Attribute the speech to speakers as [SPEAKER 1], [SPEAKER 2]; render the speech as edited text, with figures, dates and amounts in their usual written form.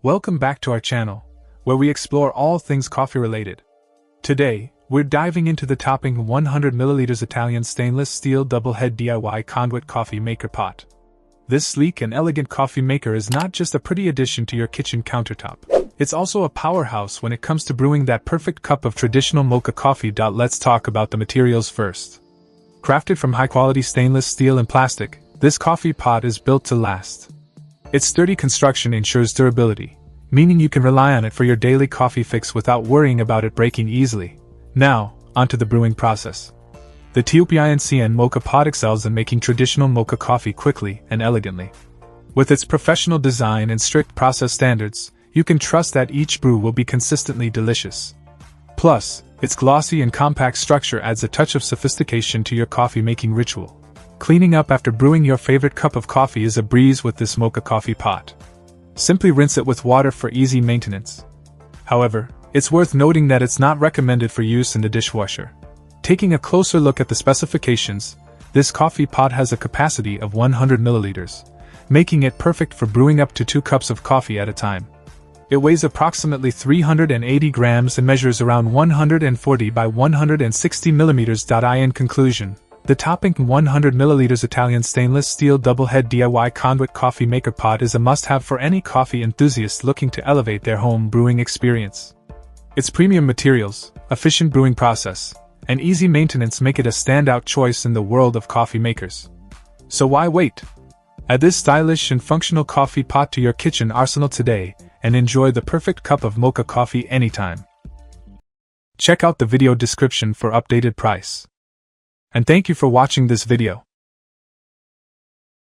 [SPEAKER 1] Welcome back to our channel, where we explore all things coffee related. Today, we're diving into the TOPINCN 100ml Italian stainless steel double-head DIY Conduit coffee maker pot. This sleek and elegant coffee maker is not just a pretty addition to your kitchen countertop. It's also a powerhouse when it comes to brewing that perfect cup of traditional mocha coffee. Let's talk about the materials first. Crafted from high-quality stainless steel and plastic, this coffee pot is built to last. Its sturdy construction ensures durability, meaning you can rely on it for your daily coffee fix without worrying about it breaking easily. Now, onto the brewing process. The TOPINCN Moka pot excels in making traditional mocha coffee quickly and elegantly. With its professional design and strict process standards, you can trust that each brew will be consistently delicious. Plus, its glossy and compact structure adds a touch of sophistication to your coffee-making ritual. Cleaning up after brewing your favorite cup of coffee is a breeze with this mocha coffee pot. Simply rinse it with water for easy maintenance. However, it's worth noting that it's not recommended for use in the dishwasher. Taking a closer look at the specifications, this coffee pot has a capacity of 100 milliliters, making it perfect for brewing up to 2 cups of coffee at a time. It weighs approximately 380 grams and measures around 140 by 160 millimeters. In conclusion, the TOPINCN 100ml Italian stainless steel double-head DIY Conduit coffee maker pot is a must-have for any coffee enthusiast looking to elevate their home brewing experience. Its premium materials, efficient brewing process, and easy maintenance make it a standout choice in the world of coffee makers. So why wait? Add this stylish and functional coffee pot to your kitchen arsenal today and enjoy the perfect cup of mocha coffee anytime. Check out the video description for updated price. And thank you for watching this video.